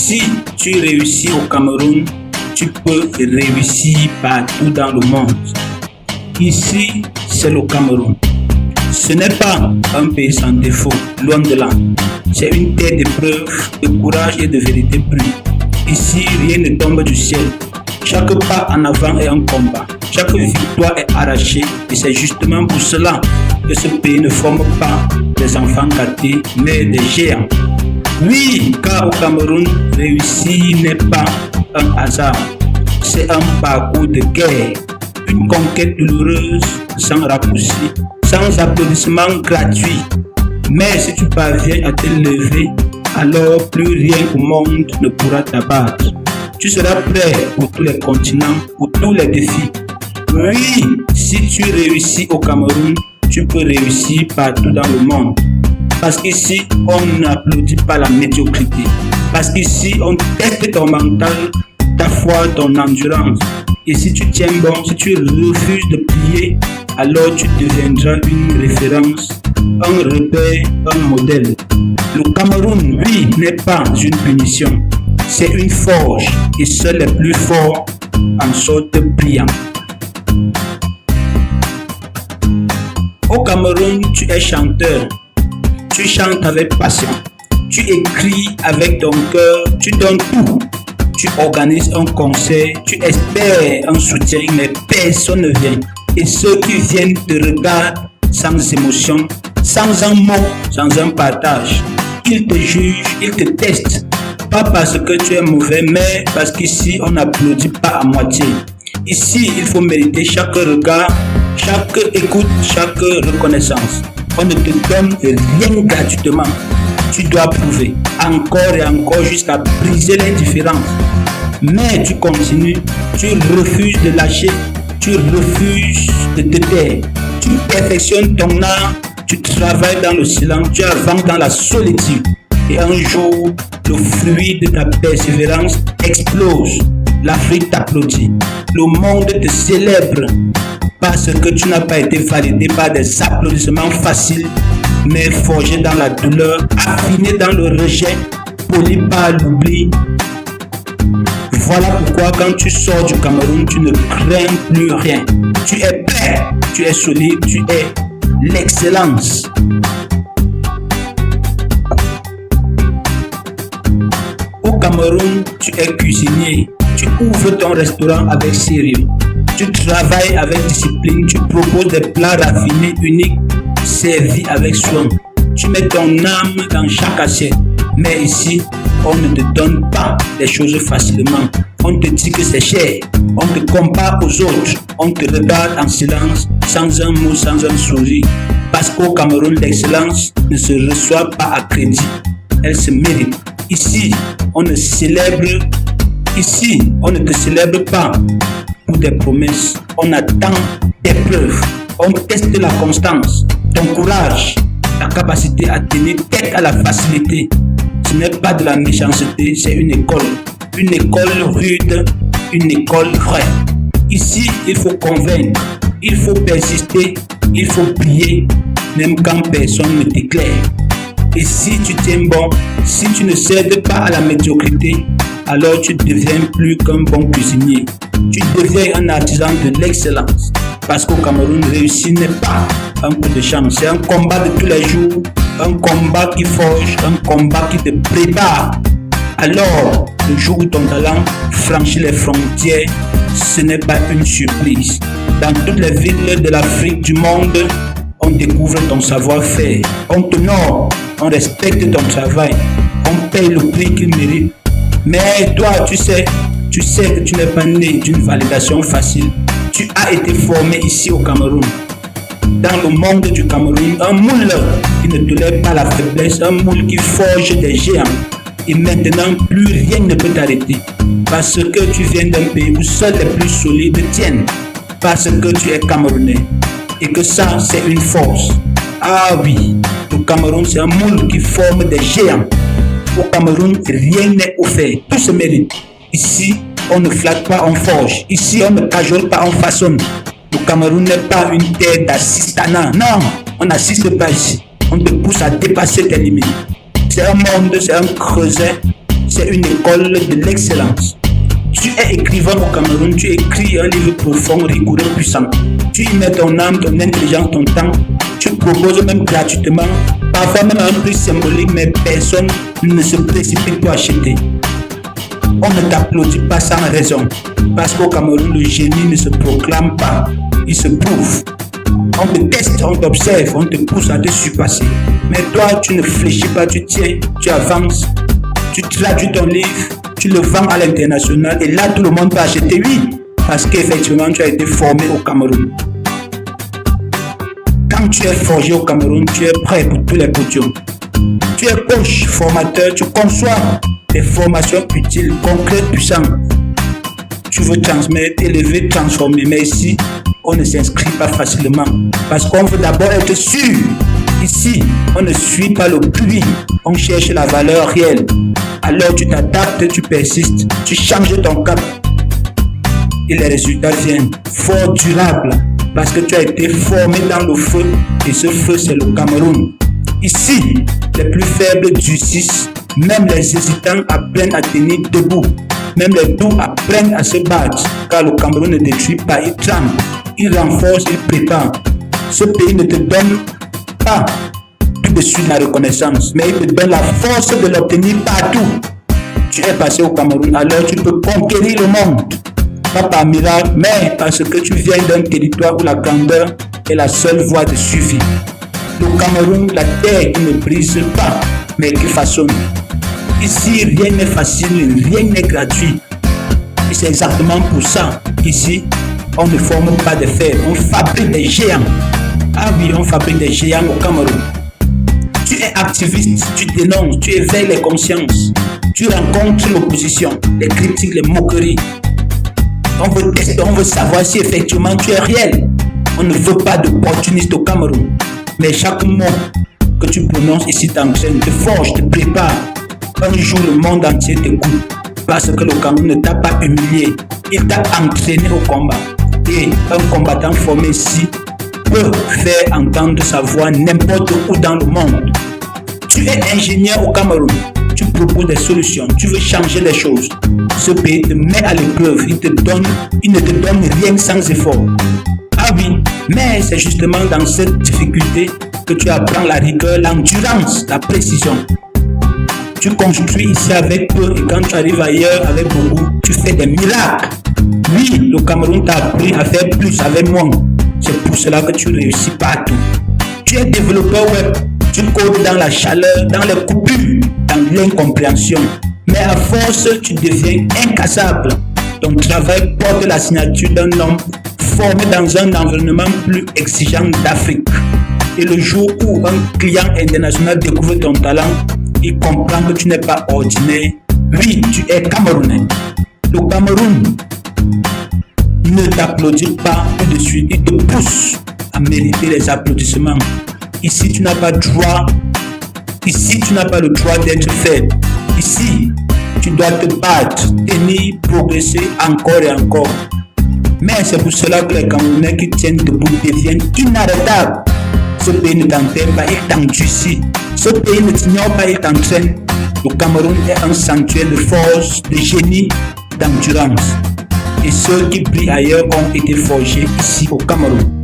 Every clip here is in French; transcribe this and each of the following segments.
Si tu réussis au Cameroun, tu peux réussir partout dans le monde. Ici, c'est le Cameroun. Ce n'est pas un pays sans défaut, loin de là. C'est une terre d'épreuves, de courage et de vérité brute. Ici, rien ne tombe du ciel. Chaque pas en avant est un combat. Chaque victoire est arrachée. Et c'est justement pour cela que ce pays ne forme pas des enfants gâtés, mais des géants. Oui, car au Cameroun, réussir n'est pas un hasard. C'est un parcours de guerre. Une conquête douloureuse, sans raccourci, sans applaudissements gratuits. Mais si tu parviens à te lever, alors plus rien au monde ne pourra t'abattre. Tu seras prêt pour tous les continents, pour tous les défis. Oui, si tu réussis au Cameroun, tu peux réussir partout dans le monde. Parce qu'ici, on n'applaudit pas la médiocrité. Parce qu'ici, on teste ton mental, ta foi, ton endurance. Et si tu tiens bon, si tu refuses de plier, alors tu deviendras une référence, un repère, un modèle. Le Cameroun, lui, n'est pas une punition. C'est une forge et seuls les plus forts en sortent brillants. Au Cameroun, tu es chanteur. Tu chantes avec passion. Tu écris avec ton cœur. Tu donnes tout. Tu organises un concert. Tu espères un soutien, mais personne ne vient. Et ceux qui viennent te regardent sans émotion, sans un mot, sans un partage. Ils te jugent, ils te testent. Pas parce que tu es mauvais, mais parce qu'ici, on n'applaudit pas à moitié. Ici, il faut mériter chaque regard, chaque écoute, chaque reconnaissance. On ne te donne rien gratuitement. Tu dois prouver encore et encore jusqu'à briser l'indifférence. Mais tu continues, tu refuses de lâcher, tu refuses de te taire. Tu perfectionnes ton art, tu travailles dans le silence, tu avances dans la solitude. Et un jour, le fruit de ta persévérance explose. L'Afrique t'applaudit. Le monde te célèbre parce que tu n'as pas été validé par des applaudissements faciles, mais forgé dans la douleur, affiné dans le rejet, poli par l'oubli. Voilà pourquoi quand tu sors du Cameroun, tu ne crains plus rien. Tu es prêt, tu es solide, tu es l'excellence. Au Cameroun, tu es cuisinier. Tu ouvres ton restaurant avec sérieux. Tu travailles avec discipline. Tu proposes des plats raffinés, uniques, servis avec soin. Tu mets ton âme dans chaque assiette. Mais ici, on ne te donne pas les choses facilement. On te dit que c'est cher. On te compare aux autres. On te regarde en silence, sans un mot, sans un sourire. Parce qu'au Cameroun, l'excellence ne se reçoit pas à crédit. Elle se mérite. Ici, on ne te célèbre pas pour des promesses. On attend des preuves. On teste la constance, ton courage, ta capacité à tenir tête à la facilité. Ce n'est pas de la méchanceté, c'est une école rude, une école vraie. Ici, il faut convaincre, il faut persister, il faut prier, même quand personne ne t'éclaire. Et si tu tiens bon, si tu ne cèdes pas à la médiocrité, alors tu ne deviens plus qu'un bon cuisinier. Tu deviens un artisan de l'excellence. Parce qu'au Cameroun, réussir n'est pas un coup de chance. C'est un combat de tous les jours, un combat qui forge, un combat qui te prépare. Alors, le jour où ton talent franchit les frontières, ce n'est pas une surprise. Dans toutes les villes de l'Afrique, du monde, on découvre ton savoir-faire. On t'honore, on respecte ton travail, on paye le prix qu'il mérite. Mais toi, tu sais que tu n'es pas né d'une validation facile. Tu as été formé ici au Cameroun. Dans le monde du Cameroun, un moule qui ne tolère pas la faiblesse, un moule qui forge des géants. Et maintenant, plus rien ne peut t'arrêter. Parce que tu viens d'un pays où seuls les plus solides tiennent. Parce que tu es Camerounais. Et que ça, c'est une force. Ah oui, le Cameroun, c'est un moule qui forme des géants. Au Cameroun, rien n'est offert. Tout se mérite. Ici, on ne flatte pas, on forge. Ici, on ne cajole pas, on façonne. Le Cameroun n'est pas une terre d'assistanat. Non, on n'assiste pas ici. On te pousse à dépasser tes limites. C'est un monde, c'est un creuset c'est une école de l'excellence. Tu es écrivain au Cameroun, tu écris un livre profond, rigoureux, puissant. Tu y mets ton âme, ton intelligence, ton temps. Tu proposes même gratuitement, parfois même à un prix symbolique, mais personne ne se précipite pour acheter. On ne t'applaudit pas sans raison, parce qu'au Cameroun, le génie ne se proclame pas, il se prouve. On te teste, on t'observe, on te pousse à te surpasser. Mais toi, tu ne fléchis pas, tu tiens, tu avances, tu traduis ton livre, tu le vends à l'international et là, tout le monde peut acheter, oui, parce qu'effectivement, tu as été formé au Cameroun. Quand tu es forgé au Cameroun, tu es prêt pour tous les podiums. Tu es coach, formateur, tu conçois des formations utiles, concrètes, puissantes. Tu veux transmettre, élever, transformer, mais ici, on ne s'inscrit pas facilement parce qu'on veut d'abord être sûr. Ici, on ne suit pas le bruit, on cherche la valeur réelle. Alors tu t'adaptes, tu persistes, tu changes ton cap et les résultats viennent fort durables parce que tu as été formé dans le feu et ce feu c'est le Cameroun. Ici, les plus faibles durcissent, même les hésitants apprennent à tenir debout, même les doux apprennent à se battre car le Cameroun ne détruit pas, il tremble, il renforce, il prépare. Ce pays ne te donne pas tout de suite la reconnaissance, mais il te donne la force de l'obtenir partout. Tu es passé au Cameroun, alors tu peux conquérir le monde. Pas par miracle, mais parce que tu viens d'un territoire où la grandeur est la seule voie de survie. Le Cameroun, la terre qui ne brise pas, mais qui façonne. Ici, rien n'est facile, rien n'est gratuit. Et c'est exactement pour ça qu'ici, on ne forme pas des fers, on fabrique des géants. Ah oui, on fabrique des géants au Cameroun. Tu es activiste, tu dénonces, tu éveilles les consciences. Tu rencontres l'opposition, les critiques, les moqueries. On veut tester, on veut savoir si effectivement tu es réel. On ne veut pas d'opportuniste au Cameroun. Mais chaque mot que tu prononces ici t'entraîne, te forge, te prépare. Un jour, le monde entier t'écoute. Parce que le Cameroun ne t'a pas humilié. Il t'a entraîné au combat. Et un combattant formé ici peut faire entendre sa voix n'importe où dans le monde. Tu es ingénieur au Cameroun. Tu proposes des solutions. Tu veux changer les choses. Ce pays te met à l'épreuve. Il ne te donne rien sans effort. Ah oui, mais c'est justement dans cette difficulté que tu apprends la rigueur, l'endurance, la précision. Tu construis ici avec peu et quand tu arrives ailleurs avec beaucoup, tu fais des miracles. Oui, le Cameroun t'a appris à faire plus avec moins. C'est pour cela que tu réussis partout. Tu es développeur web. Tu codes dans la chaleur, dans les coupures, dans l'incompréhension. Mais à force, tu deviens incassable. Ton travail porte la signature d'un homme formé dans un environnement plus exigeant d'Afrique. Et le jour où un client international découvre ton talent, il comprend que tu n'es pas ordinaire. Oui, tu es Camerounais. Le Cameroun ne t'applaudit pas tout de suite, il te pousse à mériter les applaudissements. Ici, tu n'as pas le droit. Ici, tu n'as pas le droit d'être faible. Ici, tu dois te battre, tenir, progresser encore et encore. Mais c'est pour cela que les Camerounais qui tiennent debout deviennent inarrêtables. Ce pays ne t'entraîne pas, il t'endurcit. Ce pays ne t'ignore pas, il t'entraîne. Le Cameroun est un sanctuaire de force, de génie, d'endurance. Et ceux qui brillent ailleurs ont été forgés ici au Cameroun.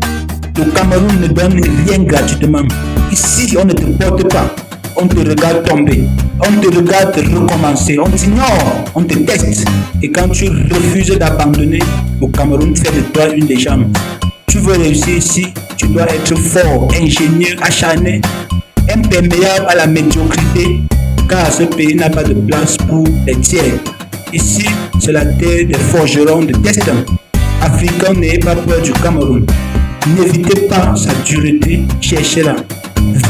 Le Cameroun ne donne rien gratuitement. Ici, on ne te porte pas. On te regarde tomber. On te regarde recommencer. On t'ignore. On te teste. Et quand tu refuses d'abandonner, le Cameroun fait de toi une légende. Tu veux réussir ici, tu dois être fort, ingénieux, acharné, imperméable à la médiocrité, car ce pays n'a pas de place pour les tiers. Ici, c'est la terre des forgerons de destin. Africains, n'ayez pas peur du Cameroun. N'évitez pas sa dureté, cherchez-la.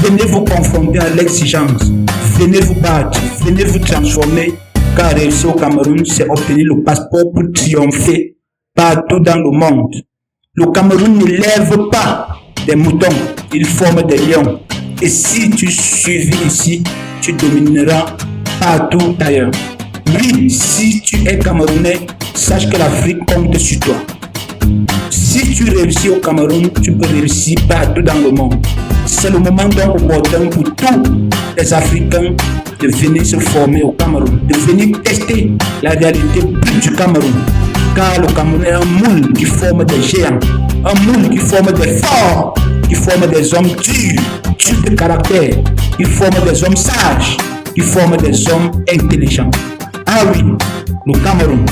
Venez vous confronter à l'exigence. Venez vous battre, venez vous transformer. Car réussir au Cameroun, c'est obtenir le passeport pour triompher partout dans le monde. Le Cameroun ne lève pas des moutons, il forme des lions. Et si tu suivis ici, tu domineras partout ailleurs. Oui, si tu es Camerounais, sache que l'Afrique compte sur toi. Si tu réussis au Cameroun, tu peux réussir partout dans le monde. C'est le moment donc opportun pour tous les Africains de venir se former au Cameroun, de venir tester la réalité du Cameroun. Car le Cameroun est un moule qui forme des géants, un moule qui forme des forts, qui forme des hommes durs de caractère, qui forme des hommes sages, qui forment des hommes intelligents. Ah oui, le Cameroun.